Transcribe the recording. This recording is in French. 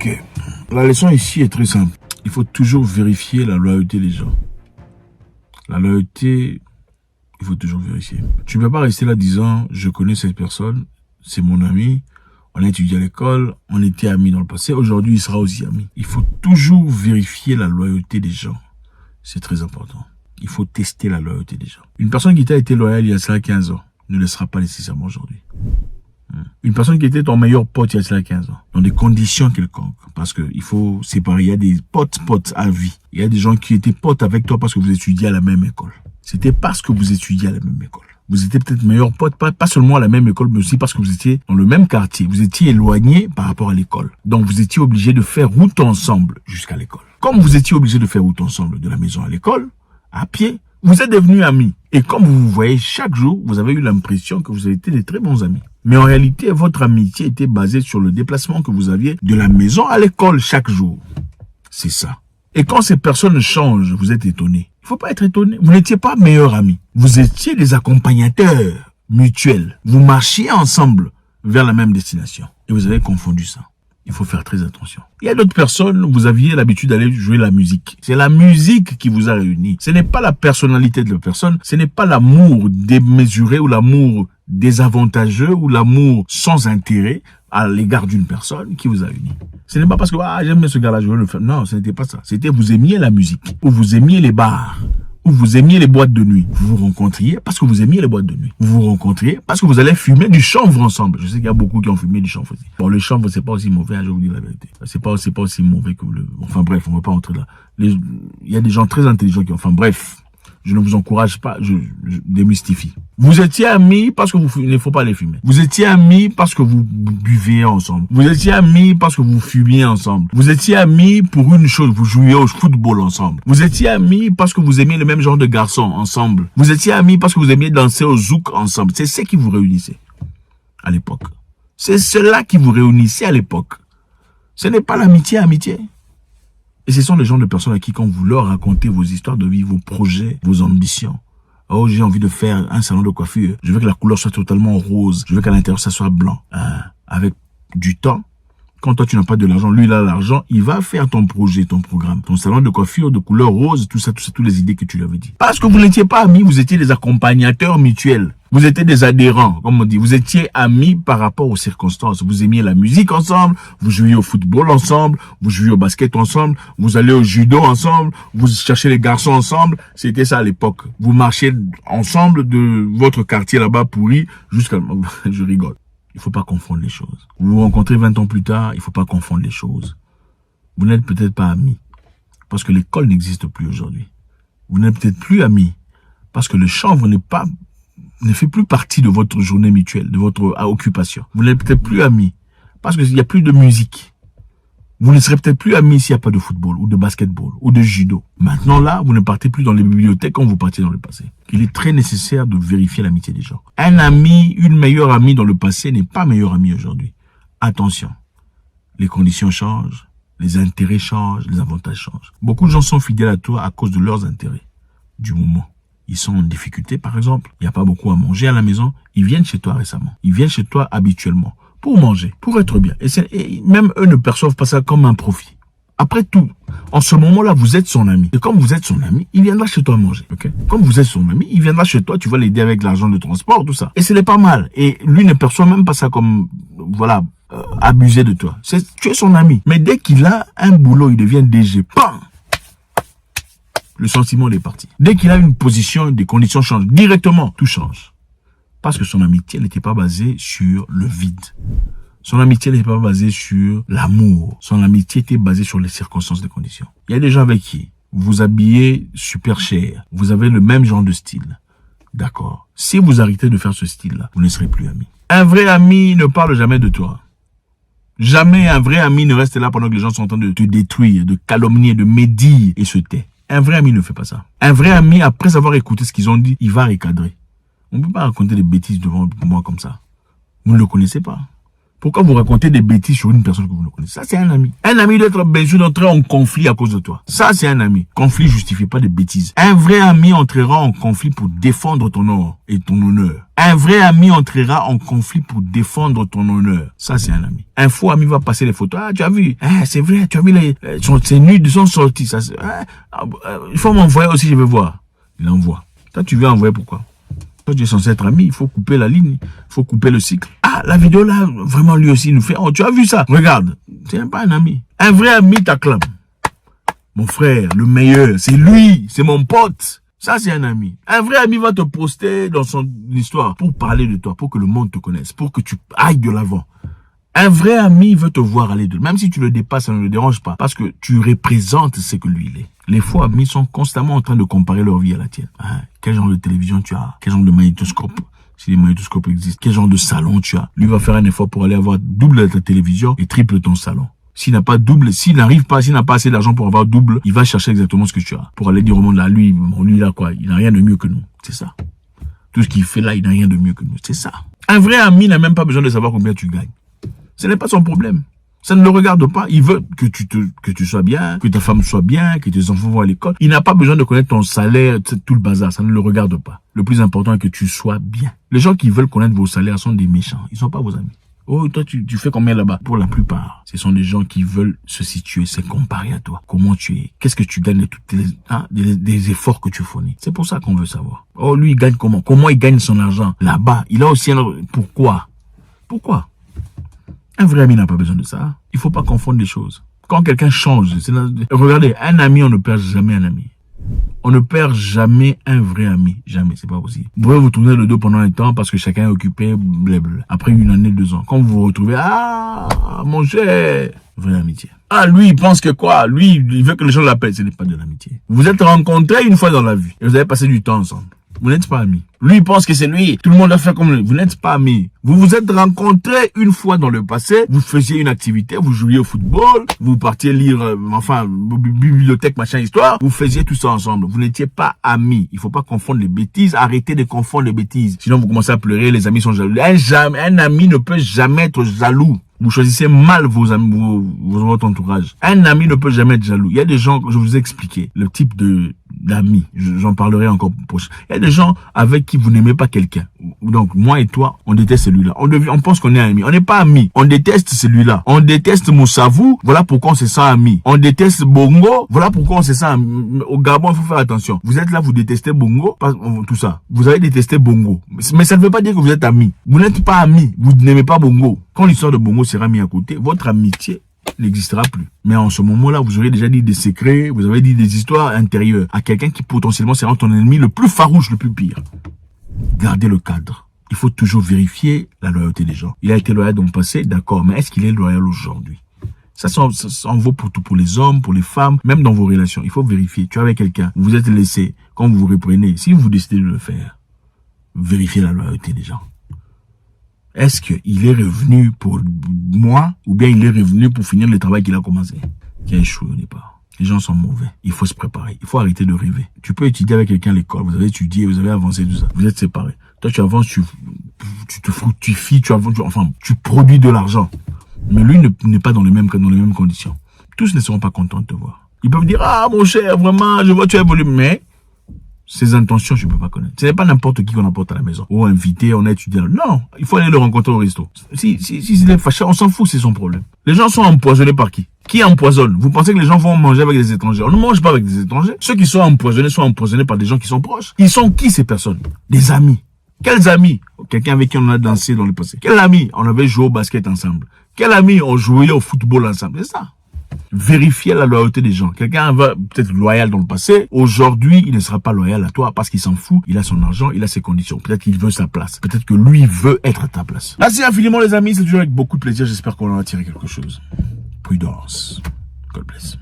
Ok. La leçon ici est très simple. Il faut toujours vérifier la loyauté des gens. La loyauté, il faut toujours vérifier. Tu ne peux pas rester là disant, je connais cette personne, c'est mon ami, on a étudié à l'école, on était amis dans le passé, aujourd'hui il sera aussi ami. Il faut toujours vérifier la loyauté des gens. C'est très important. Il faut tester la loyauté des gens. Une personne qui t'a été loyale il y a cela 15 ans ne le sera pas nécessairement aujourd'hui. Une personne qui était ton meilleur pote il y a cela 15 ans, dans des conditions quelconques, parce que il faut séparer, il y a des potes à vie. Il y a des gens qui étaient potes avec toi parce que vous étudiez à la même école. C'était parce que vous étudiez à la même école. Vous étiez peut-être meilleurs potes, pas seulement à la même école, mais aussi parce que vous étiez dans le même quartier. Vous étiez éloignés par rapport à l'école. Donc vous étiez obligés de faire route ensemble jusqu'à l'école. Comme vous étiez obligés de faire route ensemble de la maison à l'école, à pied, vous êtes devenus amis. Et comme vous vous voyez chaque jour, vous avez eu l'impression que vous avez été des très bons amis. Mais en réalité, votre amitié était basée sur le déplacement que vous aviez de la maison à l'école chaque jour. C'est ça. Et quand ces personnes changent, vous êtes étonné. Il ne faut pas être étonné. Vous n'étiez pas meilleurs amis. Vous étiez des accompagnateurs mutuels. Vous marchiez ensemble vers la même destination. Et vous avez confondu ça. Il faut faire très attention. Il y a d'autres personnes, vous aviez l'habitude d'aller jouer la musique. C'est la musique qui vous a réunis. Ce n'est pas la personnalité de la personne. Ce n'est pas l'amour démesuré ou l'amour désavantageux ou l'amour sans intérêt à l'égard d'une personne qui vous a unis. Ce n'est pas parce que j'aime ce gars-là, je veux le faire. Non, ce n'était pas ça. C'était vous aimiez la musique, ou vous aimiez les bars, ou vous aimiez les boîtes de nuit. Vous vous rencontriez parce que vous aimiez les boîtes de nuit. Vous vous rencontriez parce que vous allez fumer du chanvre ensemble. Je sais qu'il y a beaucoup qui ont fumé du chanvre aussi. Bon, le chanvre, c'est pas aussi mauvais, je vous dis la vérité. C'est pas aussi mauvais que le... Enfin bref, on va pas entrer là. Il y a des gens très intelligents qui... Enfin bref, je ne vous encourage pas, je démystifie. Vous étiez amis parce que il ne faut pas les fumer. Vous étiez amis parce que vous buviez ensemble. Vous étiez amis parce que vous fumiez ensemble. Vous étiez amis pour une chose, vous jouiez au football ensemble. Vous étiez amis parce que vous aimiez le même genre de garçons ensemble. Vous étiez amis parce que vous aimiez danser au zouk ensemble. C'est ce qui vous réunissait à l'époque. C'est cela qui vous réunissait à l'époque. Ce n'est pas l'amitié. Et ce sont les gens de personnes à qui, quand vous leur racontez vos histoires de vie, vos projets, vos ambitions. Oh, j'ai envie de faire un salon de coiffure. Je veux que la couleur soit totalement rose. Je veux qu'à l'intérieur, ça soit blanc. Avec du temps, quand toi, tu n'as pas de l'argent, lui, il a l'argent, il va faire ton projet, ton programme. Ton salon de coiffure de couleur rose, tout ça, toutes les idées que tu lui avais dit. Parce que vous n'étiez pas amis, vous étiez des accompagnateurs mutuels. Vous étiez des adhérents, comme on dit. Vous étiez amis par rapport aux circonstances. Vous aimiez la musique ensemble, vous jouiez au football ensemble, vous jouiez au basket ensemble, vous allez au judo ensemble, vous cherchez les garçons ensemble. C'était ça à l'époque. Vous marchiez ensemble de votre quartier là-bas pourri jusqu'à... Je rigole. Il faut pas confondre les choses. Vous vous rencontrez 20 ans plus tard, il faut pas confondre les choses. Vous n'êtes peut-être pas amis parce que l'école n'existe plus aujourd'hui. Vous n'êtes peut-être plus amis parce que le chanvre ne fait plus partie de votre journée mutuelle, de votre occupation. Vous n'êtes peut-être plus amis parce qu'il n'y a plus de musique. Vous ne serez peut-être plus amis s'il n'y a pas de football ou de basketball ou de judo. Maintenant là, vous ne partez plus dans les bibliothèques comme vous partiez dans le passé. Il est très nécessaire de vérifier l'amitié des gens. Un ami, une meilleure amie dans le passé n'est pas meilleur ami aujourd'hui. Attention, les conditions changent, les intérêts changent, les avantages changent. Beaucoup de gens sont fidèles à toi à cause de leurs intérêts du moment. Ils sont en difficulté, par exemple. Il n'y a pas beaucoup à manger à la maison. Ils viennent chez toi récemment. Ils viennent chez toi habituellement. Pour manger, pour être bien. Et même eux ne perçoivent pas ça comme un profit. Après tout, en ce moment-là, vous êtes son ami. Et comme vous êtes son ami, il viendra chez toi manger. Okay? Comme vous êtes son ami, il viendra chez toi, tu vas l'aider avec l'argent de transport, tout ça. Et ce n'est pas mal. Et lui ne perçoit même pas ça comme, voilà, abuser de toi. Tu es son ami. Mais dès qu'il a un boulot, il devient DG. Bam! Le sentiment il est parti. Dès qu'il a une position, des conditions changent. Directement, tout change. Parce que son amitié n'était pas basée sur le vide. Son amitié n'était pas basée sur l'amour. Son amitié était basée sur les circonstances, les conditions. Il y a des gens avec qui vous habillez super cher. Vous avez le même genre de style. D'accord. Si vous arrêtez de faire ce style-là, vous ne serez plus amis. Un vrai ami ne parle jamais de toi. Jamais un vrai ami ne reste là pendant que les gens sont en train de te détruire, de calomnier, de médire et se tait. Un vrai ami ne fait pas ça. Un vrai ami, après avoir écouté ce qu'ils ont dit, il va recadrer. On ne peut pas raconter des bêtises devant moi comme ça. Vous ne le connaissez pas. Pourquoi vous racontez des bêtises sur une personne que vous ne connaissez? Ça, c'est un ami. Un ami doit être besoin d'entrer en conflit à cause de toi. Ça, c'est un ami. Conflit justifie pas des bêtises. Un vrai ami entrera en conflit pour défendre ton or et ton honneur. Un vrai ami entrera en conflit pour défendre ton honneur. Ça, c'est un ami. Un faux ami va passer les photos. Ah, tu as vu? Ah, c'est vrai, tu as vu ces nudes sont sorties. Ça, il faut m'envoyer aussi, je veux voir. Il envoie. Toi, tu veux envoyer pourquoi? Toi, tu es censé être ami, il faut couper la ligne, il faut couper le cycle. Ah, la vidéo là, vraiment lui aussi, il nous fait, oh, tu as vu ça? Regarde, c'est même pas un ami. Un vrai ami t'acclame. Mon frère, le meilleur, c'est lui, c'est mon pote. Ça, c'est un ami. Un vrai ami va te poster dans son histoire pour parler de toi, pour que le monde te connaisse, pour que tu ailles de l'avant. Un vrai ami veut te voir aller de l'avant. Même si tu le dépasses, ça ne le dérange pas, parce que tu représentes ce que lui il est. Les faux amis sont constamment en train de comparer leur vie à la tienne. Hein? Quel genre de télévision tu as? Quel genre de magnétoscope? Si les magnétoscopes existent. Quel genre de salon tu as? Lui va faire un effort pour aller avoir double ta télévision et triple ton salon. S'il n'a pas double, s'il n'a pas assez d'argent pour avoir double, il va chercher exactement ce que tu as. Pour aller dire au monde là, lui là quoi, il n'a rien de mieux que nous. C'est ça. Tout ce qu'il fait là, il n'a rien de mieux que nous. C'est ça. Un vrai ami n'a même pas besoin de savoir combien tu gagnes. Ce n'est pas son problème. Ça ne le regarde pas. Il veut que tu sois bien, que ta femme soit bien, que tes enfants vont à l'école. Il n'a pas besoin de connaître ton salaire, tout le bazar. Ça ne le regarde pas. Le plus important est que tu sois bien. Les gens qui veulent connaître vos salaires sont des méchants. Ils sont pas vos amis. Oh, toi, tu fais combien là-bas? Pour la plupart, ce sont des gens qui veulent se situer, se comparer à toi. Comment tu es? Qu'est-ce que tu gagnes de toutes des efforts que tu fournis? C'est pour ça qu'on veut savoir. Oh, lui, il gagne comment? Comment il gagne son argent? Là-bas, il a aussi un... Pourquoi? Un vrai ami n'a pas besoin de ça. Il faut pas confondre les choses. Quand quelqu'un change, regardez, un ami, on ne perd jamais un ami. On ne perd jamais un vrai ami. Jamais, c'est pas possible. Vous pouvez vous tourner le dos pendant un temps parce que chacun est occupé, blablabla. Après 1 année, 2 ans. Quand vous vous retrouvez, ah, mon cher, vraie amitié. Ah, lui, il pense que quoi? Lui, il veut que les gens l'appellent. Ce n'est pas de l'amitié. Vous êtes rencontrés une fois dans la vie et vous avez passé du temps ensemble. Vous n'êtes pas amis. Lui, il pense que c'est lui. Tout le monde a fait comme lui. Vous n'êtes pas amis. Vous vous êtes rencontrés une fois dans le passé. Vous faisiez une activité. Vous jouiez au football. Vous partiez lire, bibliothèque, machin, histoire. Vous faisiez tout ça ensemble. Vous n'étiez pas amis. Il faut pas confondre les bêtises. Arrêtez de confondre les bêtises. Sinon, vous commencez à pleurer. Les amis sont jaloux. Un ami ne peut jamais être jaloux. Vous choisissez mal vos amis, votre entourage. Un ami ne peut jamais être jaloux. Il y a des gens, je vous ai expliqué, le type d'amis. J'en parlerai encore prochain. Il y a des gens avec qui vous n'aimez pas quelqu'un. Donc, moi et toi, on déteste celui-là. On pense qu'on est amis. On n'est pas amis. On déteste celui-là. On déteste Moussavou. Voilà pourquoi on se sent amis. On déteste Bongo. Voilà pourquoi on se sent amis. Au Gabon, il faut faire attention. Vous êtes là, vous détestez Bongo. Tout ça. Vous avez détesté Bongo. Mais ça ne veut pas dire que vous êtes amis. Vous n'êtes pas amis. Vous n'aimez pas Bongo. Quand l'histoire de Bongo sera mise à côté, votre amitié n'existera plus. Mais en ce moment-là, vous aurez déjà dit des secrets, vous avez dit des histoires intérieures à quelqu'un qui potentiellement sera ton ennemi le plus farouche, le plus pire. Gardez le cadre. Il faut toujours vérifier la loyauté des gens. Il a été loyal dans le passé, d'accord, mais est-ce qu'il est loyal aujourd'hui? Ça en vaut pour tout, pour les hommes, pour les femmes, même dans vos relations. Il faut vérifier. Tu es avec quelqu'un, vous vous êtes laissé, quand vous vous reprenez, si vous décidez de le faire, vérifiez la loyauté des gens. Est-ce qu'il est revenu pour moi ou bien il est revenu pour finir le travail qu'il a commencé, qui a échoué au départ? Les gens sont mauvais. Il faut se préparer. Il faut arrêter de rêver. Tu peux étudier avec quelqu'un à l'école. Vous avez étudié, vous avez avancé, tout ça. Vous êtes séparés. Toi, tu avances, tu te fructifies, tu produis de l'argent. Mais lui n'est pas dans les mêmes conditions. Tous ne seront pas contents de te voir. Ils peuvent dire, ah, mon cher, vraiment, je vois que tu as évolué. Mais ses intentions, je ne peux pas connaître. Ce n'est pas n'importe qui qu'on apporte à la maison. Ou invité, on a étudié. Non, il faut aller le rencontrer au resto. Si il est fâché, on s'en fout, c'est son problème. Les gens sont empoisonnés par qui? Qui empoisonne? Vous pensez que les gens vont manger avec des étrangers? On ne mange pas avec des étrangers. Ceux qui sont empoisonnés par des gens qui sont proches. Ils sont qui ces personnes? Des amis. Quels amis? Quelqu'un avec qui on a dansé dans le passé. Quel ami? On avait joué au basket ensemble. Quel ami? On jouait au football ensemble. C'est ça. Vérifier la loyauté des gens. Quelqu'un va peut-être loyal dans le passé. Aujourd'hui, il ne sera pas loyal à toi parce qu'il s'en fout. Il a son argent, il a ses conditions. Peut-être qu'il veut sa place. Peut-être que lui veut être à ta place. Merci infiniment les amis. C'est toujours avec beaucoup de plaisir. J'espère qu'on en a tiré quelque chose. Prudence. God bless.